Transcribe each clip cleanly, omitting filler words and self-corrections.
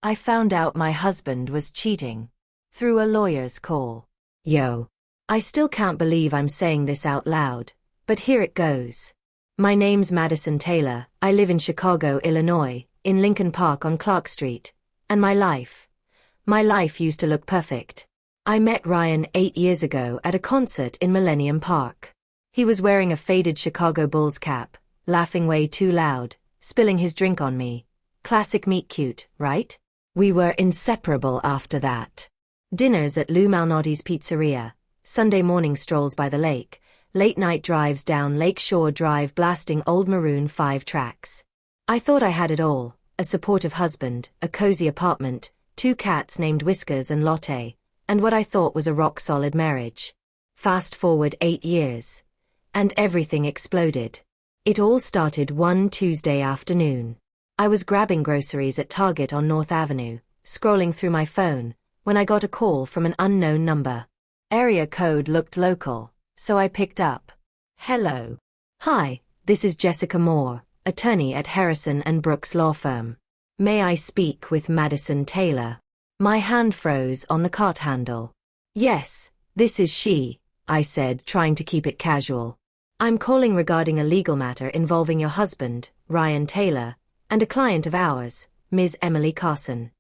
I found out my husband was cheating. Through a lawyer's call. Yo. I still can't believe I'm saying this out loud, but here it goes. My name's Madison Taylor, I live in Chicago, Illinois, in Lincoln Park on Clark Street, and my life used to look perfect. I met Ryan 8 years ago at a concert in Millennium Park. He was wearing a faded Chicago Bulls cap, laughing way too loud, spilling his drink on me. Classic meet cute, right? We were inseparable after that. Dinners at Lou Malnati's Pizzeria, Sunday morning strolls by the lake, late-night drives down Lake Shore Drive blasting old Maroon 5 tracks. I thought I had it all, a supportive husband, a cozy apartment, 2 cats named Whiskers and Lotte, and what I thought was a rock-solid marriage. Fast forward 8 years. And everything exploded. It all started one Tuesday afternoon. I was grabbing groceries at Target on North Avenue, scrolling through my phone, when I got a call from an unknown number. Area code looked local, so I picked up. Hello. Hi, this is Jessica Moore, attorney at Harrison & Brooks Law Firm. May I speak with Madison Taylor? My hand froze on the cart handle. Yes, this is she, I said, trying to keep it casual. I'm calling regarding a legal matter involving your husband, Ryan Taylor, and a client of ours, Ms. Emily Carson.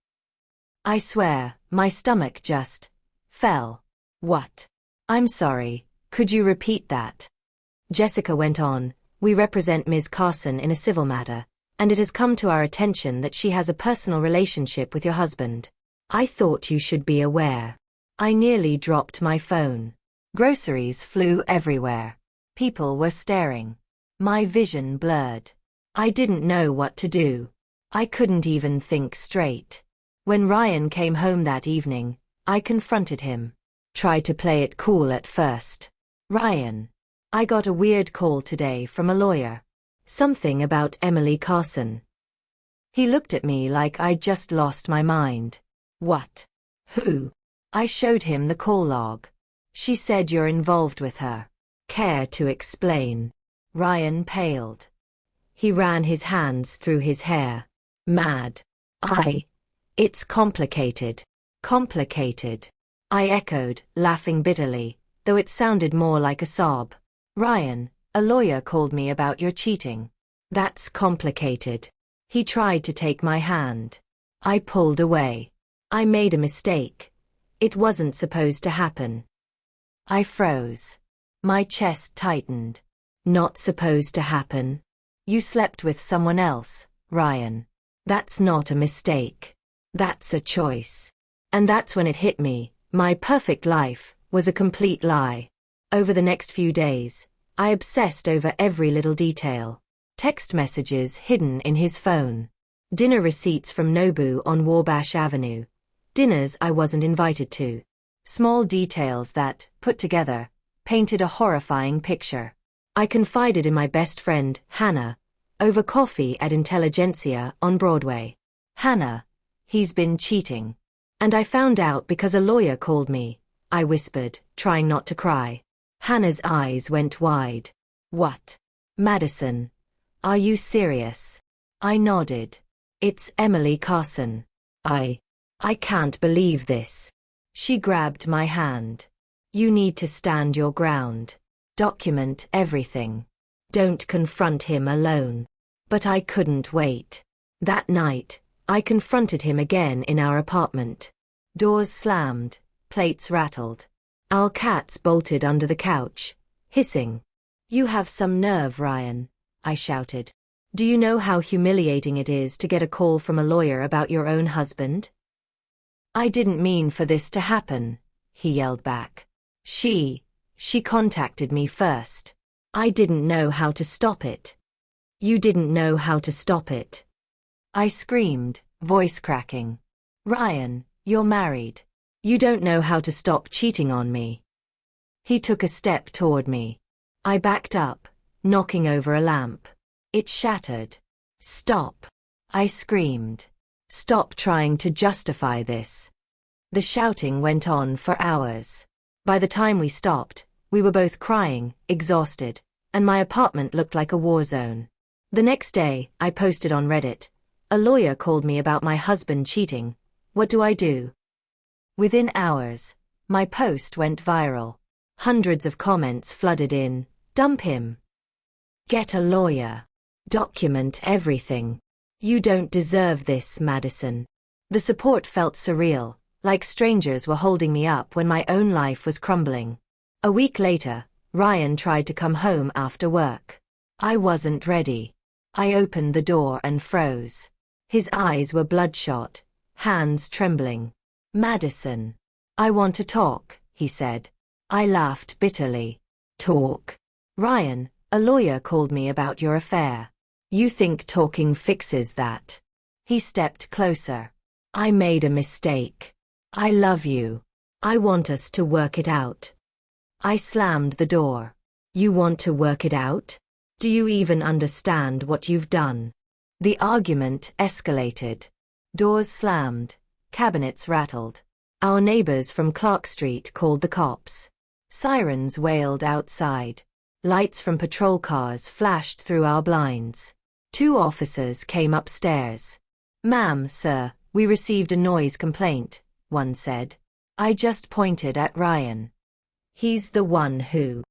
I swear, my stomach just fell. What? I'm sorry, could you repeat that? Jessica went on, we represent Ms. Carson in a civil matter, and it has come to our attention that she has a personal relationship with your husband. I thought you should be aware. I nearly dropped my phone. Groceries flew everywhere. People were staring. My vision blurred. I didn't know what to do. I couldn't even think straight. When Ryan came home that evening, I confronted him. Tried to play it cool at first. Ryan, I got a weird call today from a lawyer. Something about Emily Carson. He looked at me like I'd just lost my mind. What? Who? I showed him the call log. She said you're involved with her. Care to explain? Ryan paled. He ran his hands through his hair. Mad. It's complicated. Complicated. I echoed, laughing bitterly, though it sounded more like a sob. Ryan, a lawyer called me about your cheating. That's complicated. He tried to take my hand. I pulled away. I made a mistake. It wasn't supposed to happen. I froze. My chest tightened. Not supposed to happen. You slept with someone else, Ryan. That's not a mistake. That's a choice. And that's when it hit me. My perfect life was a complete lie. Over the next few days, I obsessed over every little detail. Text messages hidden in his phone. Dinner receipts from Nobu on Wabash Avenue. Dinners I wasn't invited to. Small details that, put together, painted a horrifying picture. I confided in my best friend, Hannah, over coffee at Intelligentsia on Broadway. Hannah, he's been cheating. And I found out because a lawyer called me, I whispered, trying not to cry. Hannah's eyes went wide. What? Madison, are you serious? I nodded. It's Emily Carson. I can't believe this. She grabbed my hand. You need to stand your ground. Document everything. Don't confront him alone. But I couldn't wait. That night, I confronted him again in our apartment. Doors slammed, plates rattled. Our cats bolted under the couch, hissing. You have some nerve, Ryan, I shouted. Do you know how humiliating it is to get a call from a lawyer about your own husband? I didn't mean for this to happen, he yelled back. She contacted me first. I didn't know how to stop it. You didn't know how to stop it. I screamed, voice cracking. Ryan, you're married. You don't know how to stop cheating on me. He took a step toward me. I backed up, knocking over a lamp. It shattered. Stop, I screamed. Stop trying to justify this. The shouting went on for hours. By the time we stopped, we were both crying, exhausted, and my apartment looked like a war zone. The next day, I posted on Reddit, A lawyer called me about my husband cheating. What do I do? Within hours, my post went viral. Hundreds of comments flooded in. Dump him. Get a lawyer. Document everything. You don't deserve this, Madison. The support felt surreal, like strangers were holding me up when my own life was crumbling. A week later, Ryan tried to come home after work. I wasn't ready. I opened the door and froze. His eyes were bloodshot, hands trembling. Madison. I want to talk, he said. I laughed bitterly. Talk? Ryan, a lawyer called me about your affair. You think talking fixes that? He stepped closer. I made a mistake. I love you. I want us to work it out. I slammed the door. You want to work it out? Do you even understand what you've done? The argument escalated. Doors slammed. Cabinets rattled. Our neighbors from Clark Street called the cops. Sirens wailed outside. Lights from patrol cars flashed through our blinds. 2 officers came upstairs. Ma'am, sir, we received a noise complaint, one said. I just pointed at Ryan. He's the one who...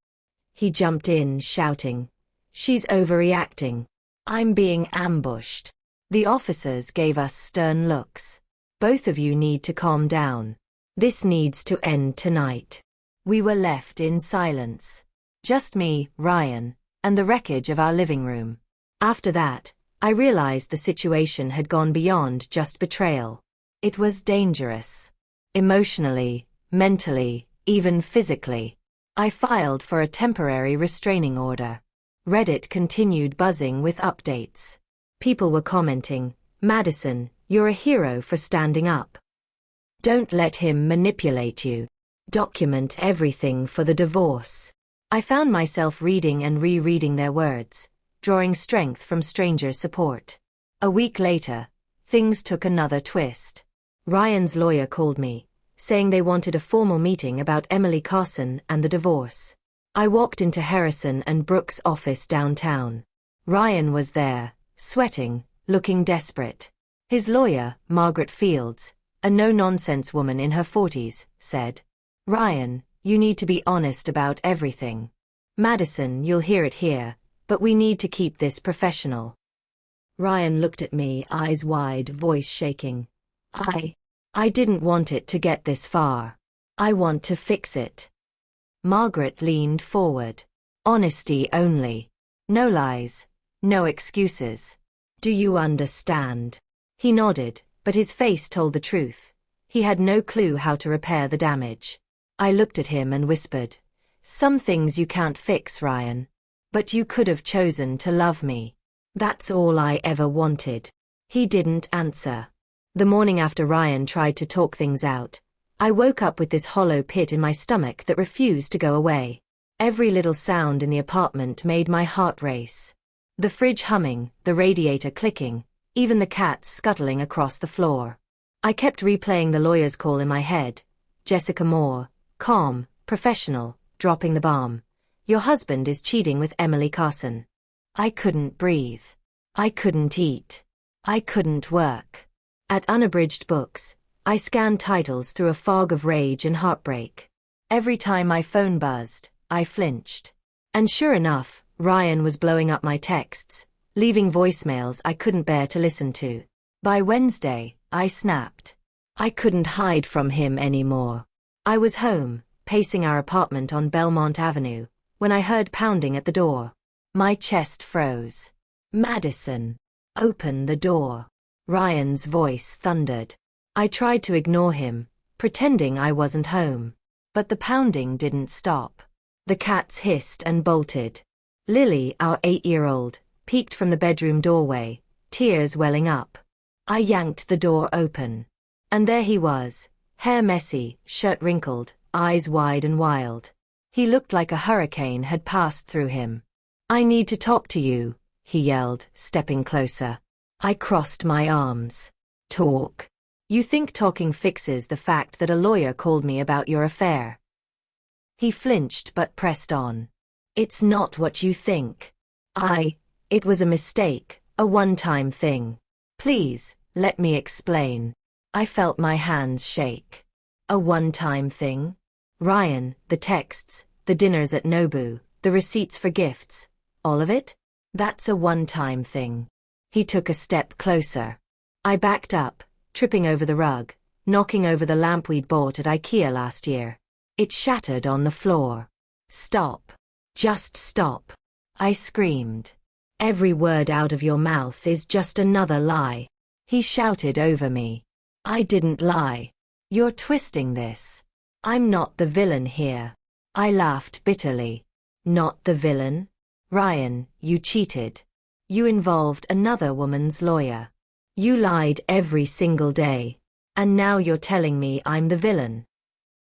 He jumped in, shouting. She's overreacting. I'm being ambushed. The officers gave us stern looks. Both of you need to calm down. This needs to end tonight. We were left in silence. Just me, Ryan, and the wreckage of our living room. After that, I realized the situation had gone beyond just betrayal. It was dangerous. Emotionally, mentally, even physically. I filed for a temporary restraining order. Reddit continued buzzing with updates. People were commenting, Madison, you're a hero for standing up. Don't let him manipulate you. Document everything for the divorce. I found myself reading and rereading their words, drawing strength from stranger support. A week later, things took another twist. Ryan's lawyer called me, saying they wanted a formal meeting about Emily Carson and the divorce. I walked into Harrison and Brooks' office downtown. Ryan was there, sweating, looking desperate. His lawyer, Margaret Fields, a no-nonsense woman in her 40s, said, Ryan, you need to be honest about everything. Madison, you'll hear it here, but we need to keep this professional. Ryan looked at me, eyes wide, voice shaking. I didn't want it to get this far. I want to fix it. Margaret leaned forward. Honesty only. No lies. No excuses. Do you understand? He nodded, but his face told the truth. He had no clue how to repair the damage. I looked at him and whispered, Some things you can't fix, Ryan. But you could have chosen to love me. That's all I ever wanted. He didn't answer. The morning after Ryan tried to talk things out, I woke up with this hollow pit in my stomach that refused to go away. Every little sound in the apartment made my heart race. The fridge humming, the radiator clicking, even the cats scuttling across the floor. I kept replaying the lawyer's call in my head. Jessica Moore, calm, professional, dropping the bomb. Your husband is cheating with Emily Carson. I couldn't breathe. I couldn't eat. I couldn't work. At Unabridged Books, I scanned titles through a fog of rage and heartbreak. Every time my phone buzzed, I flinched. And sure enough, Ryan was blowing up my texts, leaving voicemails I couldn't bear to listen to. By Wednesday, I snapped. I couldn't hide from him anymore. I was home, pacing our apartment on Belmont Avenue, when I heard pounding at the door. My chest froze. Madison. Open the door. Ryan's voice thundered. I tried to ignore him, pretending I wasn't home. But the pounding didn't stop. The cats hissed and bolted. Lily, our 8-year-old, peeked from the bedroom doorway, tears welling up. I yanked the door open. And there he was, hair messy, shirt wrinkled, eyes wide and wild. He looked like a hurricane had passed through him. I need to talk to you, he yelled, stepping closer. I crossed my arms. Talk. You think talking fixes the fact that a lawyer called me about your affair? He flinched but pressed on. It's not what you think. It was a mistake, a one-time thing. Please, let me explain. I felt my hands shake. A one-time thing? Ryan, the texts, the dinners at Nobu, the receipts for gifts, all of it? That's a one-time thing. He took a step closer. I backed up, tripping over the rug, knocking over the lamp we'd bought at IKEA last year. It shattered on the floor. Stop. Just stop. I screamed. Every word out of your mouth is just another lie. He shouted over me. I didn't lie. You're twisting this. I'm not the villain here. I laughed bitterly. Not the villain? Ryan, you cheated. You involved another woman's lawyer. You lied every single day. And now you're telling me I'm the villain.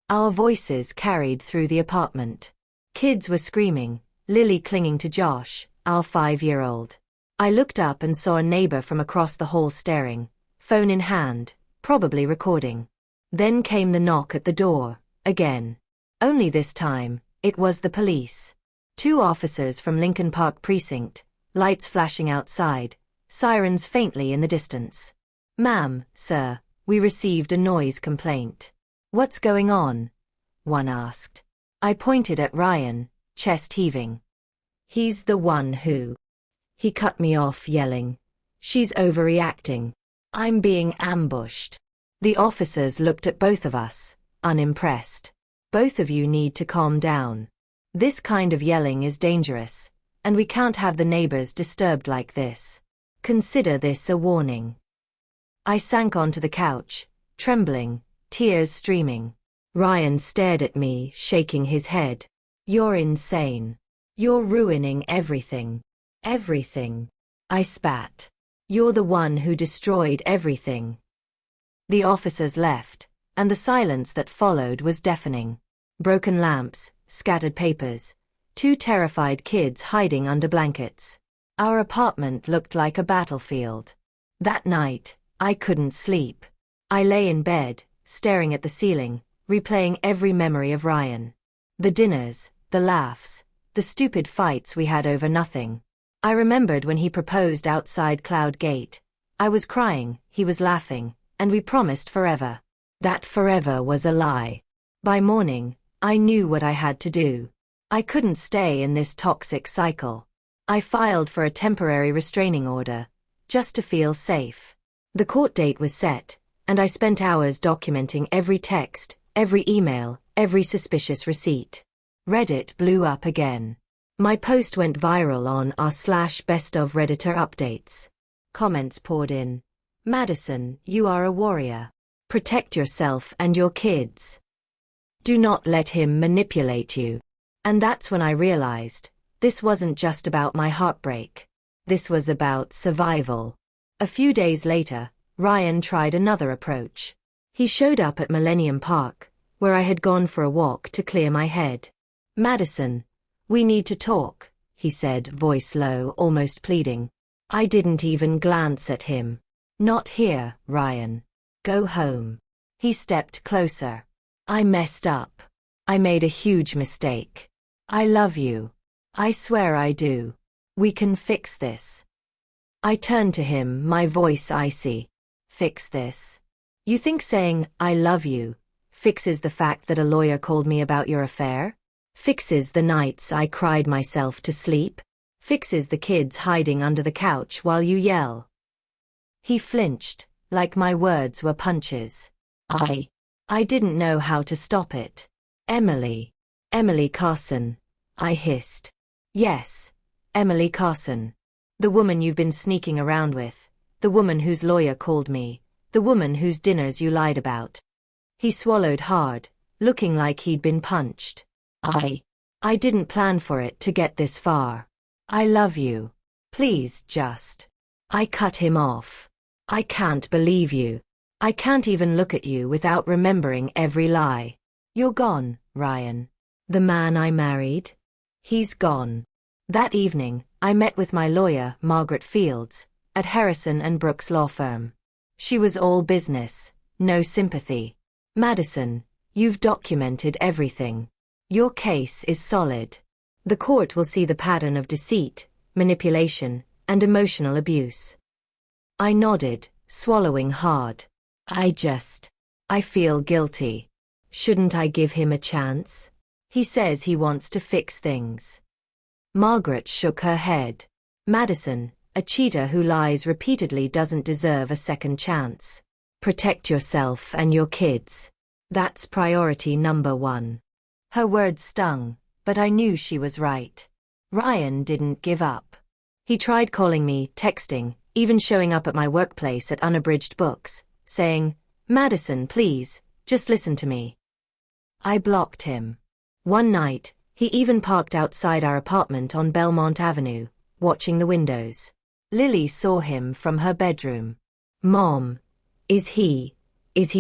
Our voices carried through the apartment. Kids were screaming, Lily clinging to Josh, our 5-year-old. I looked up and saw a neighbor from across the hall staring, phone in hand, probably recording. Then came the knock at the door, again. Only this time, it was the police. 2 officers from Lincoln Park Precinct, lights flashing outside, sirens faintly in the distance. Ma'am, sir, we received a noise complaint. What's going on? One asked. I pointed at Ryan, chest heaving. He's the one who. He cut me off, yelling. She's overreacting. I'm being ambushed. The officers looked at both of us, unimpressed. Both of you need to calm down. This kind of yelling is dangerous, and we can't have the neighbors disturbed like this. Consider this a warning. I sank onto the couch, trembling, tears streaming. Ryan stared at me, shaking his head. You're insane. You're ruining everything. Everything. I spat. You're the one who destroyed everything. The officers left, and the silence that followed was deafening. Broken lamps, scattered papers, 2 terrified kids hiding under blankets. Our apartment looked like a battlefield. That night, I couldn't sleep. I lay in bed, staring at the ceiling, replaying every memory of Ryan. The dinners, the laughs, the stupid fights we had over nothing. I remembered when he proposed outside Cloud Gate. I was crying, he was laughing, and we promised forever. That forever was a lie. By morning, I knew what I had to do. I couldn't stay in this toxic cycle. I filed for a temporary restraining order, just to feel safe. The court date was set, and I spent hours documenting every text, every email, every suspicious receipt. Reddit blew up again. My post went viral on r/best of Redditor updates. Comments poured in. Madison, you are a warrior. Protect yourself and your kids. Do not let him manipulate you. And that's when I realized, this wasn't just about my heartbreak. This was about survival. A few days later, Ryan tried another approach. He showed up at Millennium Park, where I had gone for a walk to clear my head. Madison, we need to talk, he said, voice low, almost pleading. I didn't even glance at him. Not here, Ryan. Go home. He stepped closer. I messed up. I made a huge mistake. I love you. I swear I do. We can fix this. I turned to him, my voice icy. Fix this? You think saying, I love you, fixes the fact that a lawyer called me about your affair? Fixes the nights I cried myself to sleep? Fixes the kids hiding under the couch while you yell? He flinched, like my words were punches. I didn't know how to stop it. Emily Carson, I hissed. Yes, Emily Carson. The woman you've been sneaking around with, the woman whose lawyer called me, the woman whose dinners you lied about. He swallowed hard, looking like he'd been punched. I didn't plan for it to get this far. I love you. Please just. I cut him off. I can't believe you. I can't even look at you without remembering every lie. You're gone, Ryan. The man I married? He's gone. That evening, I met with my lawyer, Margaret Fields, at Harrison and Brooks law firm. She was all business, no sympathy. Madison, you've documented everything. Your case is solid. The court will see the pattern of deceit, manipulation, and emotional abuse. I nodded, swallowing hard. I feel guilty. Shouldn't I give him a chance? He says he wants to fix things. Margaret shook her head. Madison, a cheater who lies repeatedly doesn't deserve a second chance. Protect yourself and your kids. That's priority number one. Her words stung, but I knew she was right. Ryan didn't give up. He tried calling me, texting, even showing up at my workplace at Unabridged Books, saying, "Madison, please, just listen to me." I blocked him. One night, he even parked outside our apartment on Belmont Avenue, watching the windows. Lily saw him from her bedroom. "Mom, is he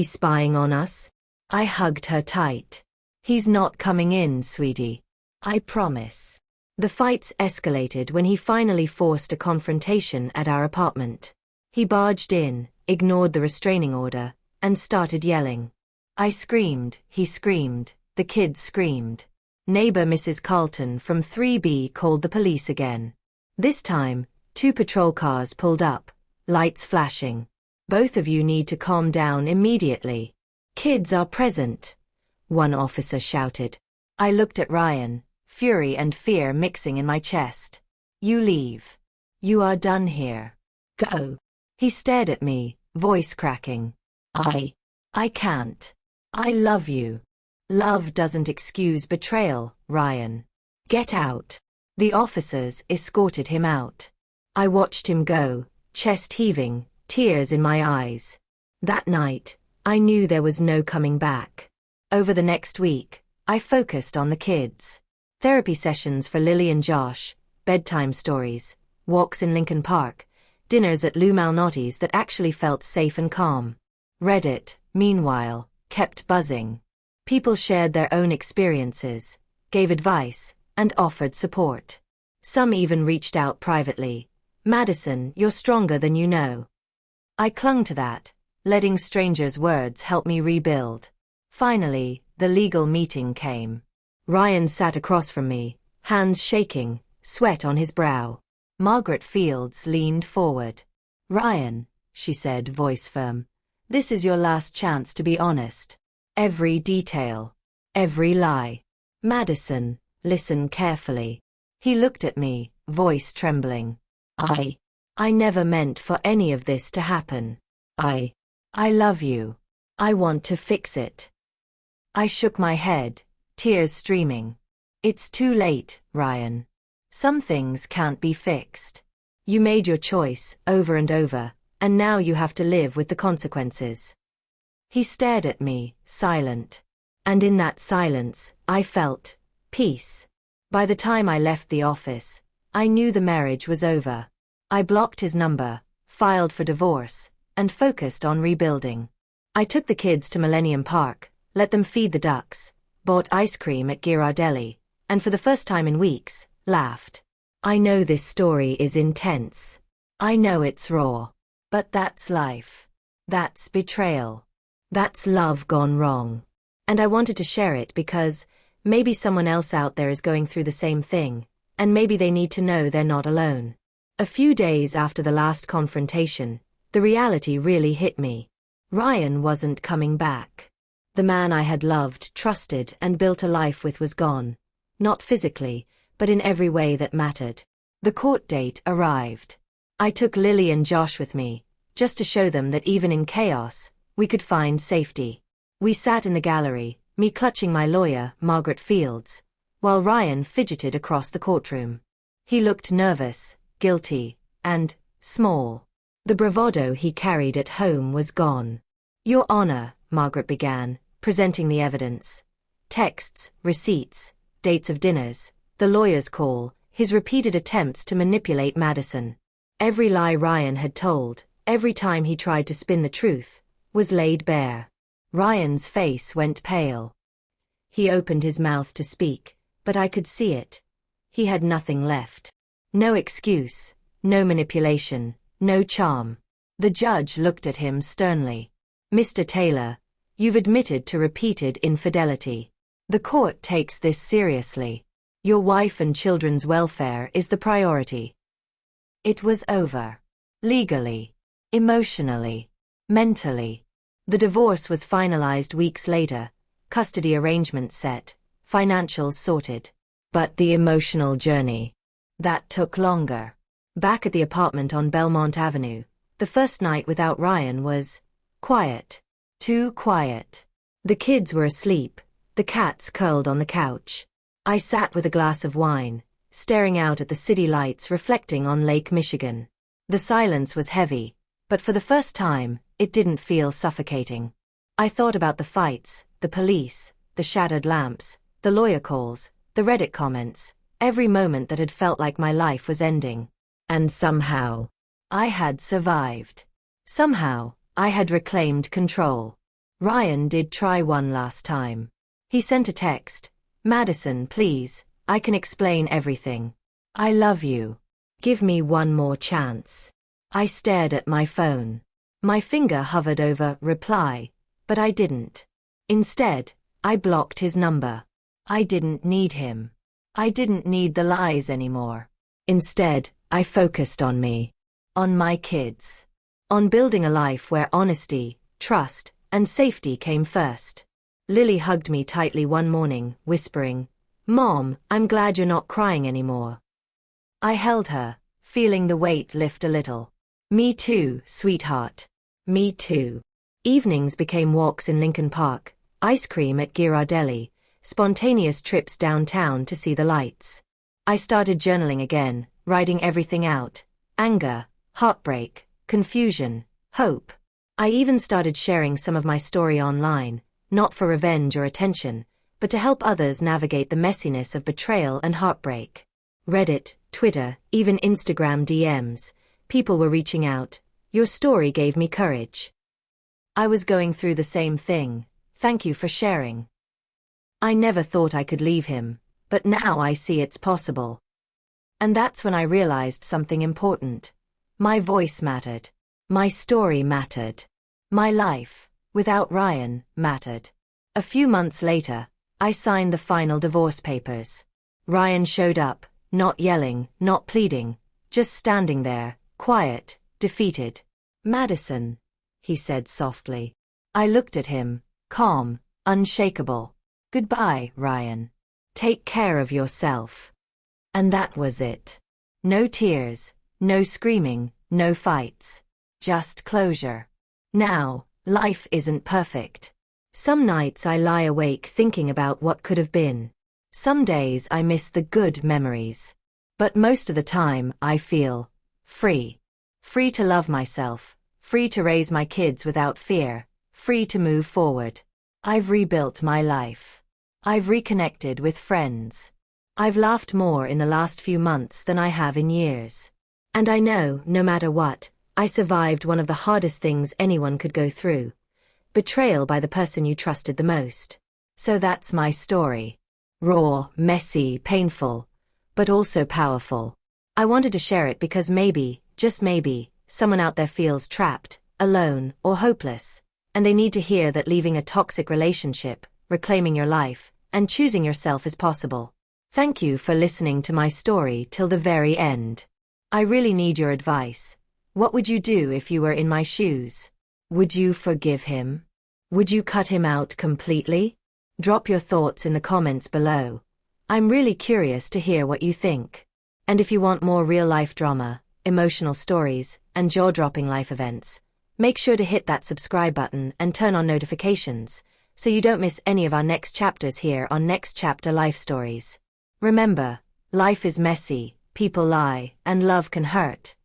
spying on us?" I hugged her tight. "He's not coming in, sweetie. I promise." The fights escalated when he finally forced a confrontation at our apartment. He barged in, ignored the restraining order, and started yelling. I screamed, he screamed, the kids screamed. Neighbor Mrs. Carlton from 3B called the police again. This time, 2 patrol cars pulled up, lights flashing. "Both of you need to calm down immediately. Kids are present," one officer shouted. I looked at Ryan, fury and fear mixing in my chest. "You leave. You are done here. Go." He stared at me, voice cracking. I can't. I love you. Love doesn't excuse betrayal, Ryan. Get out." The officers escorted him out. I watched him go, chest heaving, tears in my eyes. That night, I knew there was no coming back. Over the next week, I focused on the kids. Therapy sessions for Lily and Josh, bedtime stories, walks in Lincoln Park, dinners at Lou Malnati's that actually felt safe and calm. Reddit, meanwhile, kept buzzing. People shared their own experiences, gave advice, and offered support. Some even reached out privately. "Madison, you're stronger than you know." I clung to that, letting strangers' words help me rebuild. Finally, the legal meeting came. Ryan sat across from me, hands shaking, sweat on his brow. Margaret Fields leaned forward. "Ryan," she said, voice firm, "this is your last chance to be honest. Every detail. Every lie. Madison, listen carefully." He looked at me, voice trembling. I never meant for any of this to happen. I love you. I want to fix it." I shook my head, tears streaming. "It's too late, Ryan. Some things can't be fixed. You made your choice, over and over, and now you have to live with the consequences." He stared at me, silent. And in that silence, I felt peace. By the time I left the office, I knew the marriage was over. I blocked his number, filed for divorce, and focused on rebuilding. I took the kids to Millennium Park, let them feed the ducks, bought ice cream at Ghirardelli, and for the first time in weeks, laughed. I know this story is intense. I know it's raw. But that's life. That's betrayal. That's love gone wrong. And I wanted to share it because maybe someone else out there is going through the same thing, and maybe they need to know they're not alone. A few days after the last confrontation, the reality really hit me. Ryan wasn't coming back. The man I had loved, trusted, and built a life with was gone. Not physically, but in every way that mattered. The court date arrived. I took Lily and Josh with me, just to show them that even in chaos, we could find safety. We sat in the gallery, me clutching my lawyer, Margaret Fields, while Ryan fidgeted across the courtroom. He looked nervous, guilty, and small. The bravado he carried at home was gone. "Your Honor," Margaret began, presenting the evidence. Texts, receipts, dates of dinners, the lawyer's call, his repeated attempts to manipulate Madison. Every lie Ryan had told, every time he tried to spin the truth, was laid bare. Ryan's face went pale. He opened his mouth to speak, but I could see it. He had nothing left. No excuse, no manipulation, no charm. The judge looked at him sternly. "Mr. Taylor, you've admitted to repeated infidelity. The court takes this seriously. Your wife and children's welfare is the priority." It was over. Legally. Emotionally. Mentally. The divorce was finalized weeks later, custody arrangements set, financials sorted. But the emotional journey. That took longer. Back at the apartment on Belmont Avenue, the first night without Ryan was quiet. Too quiet. The kids were asleep, the cats curled on the couch. I sat with a glass of wine, staring out at the city lights reflecting on Lake Michigan. The silence was heavy, but for the first time, it didn't feel suffocating. I thought about the fights, the police, the shattered lamps, the lawyer calls, the Reddit comments, every moment that had felt like my life was ending. And somehow, I had survived. Somehow, I had reclaimed control. Ryan did try one last time. He sent a text, "Madison, please, I can explain everything. I love you. Give me one more chance." I stared at my phone. My finger hovered over reply, but I didn't. Instead, I blocked his number. I didn't need him. I didn't need the lies anymore. Instead, I focused on me. On my kids. On building a life where honesty, trust, and safety came first. Lily hugged me tightly one morning, whispering, "Mom, I'm glad you're not crying anymore." I held her, feeling the weight lift a little. Me too, sweetheart. Me too. Evenings became walks in Lincoln Park, ice cream at Ghirardelli, spontaneous trips downtown to see the lights. I started journaling again, writing everything out. Anger, heartbreak, confusion, hope. I even started sharing some of my story online, not for revenge or attention, but to help others navigate the messiness of betrayal and heartbreak. Reddit, Twitter, even Instagram DMs, people were reaching out. "Your story gave me courage. I was going through the same thing. Thank you for sharing." I never thought I could leave him, but now I see it's possible. And that's when I realized something important. My voice mattered. My story mattered. My life, without Ryan, mattered. A few months later, I signed the final divorce papers. Ryan showed up, not yelling, not pleading, just standing there, quiet, defeated. "Madison," he said softly. I looked at him, calm, unshakable. "Goodbye, Ryan. Take care of yourself." And that was it. No tears, no screaming, no fights. Just closure. Now, life isn't perfect. Some nights I lie awake thinking about what could have been. Some days I miss the good memories. But most of the time I feel free. Free to love myself, free to raise my kids without fear, free to move forward. I've rebuilt my life. I've reconnected with friends. I've laughed more in the last few months than I have in years. And I know, no matter what, I survived one of the hardest things anyone could go through. Betrayal by the person you trusted the most. So that's my story. Raw, messy, painful, but also powerful. I wanted to share it because maybe, just maybe, someone out there feels trapped, alone, or hopeless, and they need to hear that leaving a toxic relationship, reclaiming your life, and choosing yourself is possible. Thank you for listening to my story till the very end. I really need your advice. What would you do if you were in my shoes? Would you forgive him? Would you cut him out completely? Drop your thoughts in the comments below. I'm really curious to hear what you think. And if you want more real-life drama, emotional stories, and jaw-dropping life events, make sure to hit that subscribe button and turn on notifications, so you don't miss any of our next chapters here on Next Chapter Life Stories. Remember, life is messy, people lie, and love can hurt.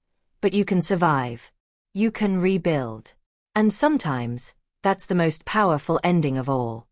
But you can survive. You can rebuild. And sometimes, that's the most powerful ending of all.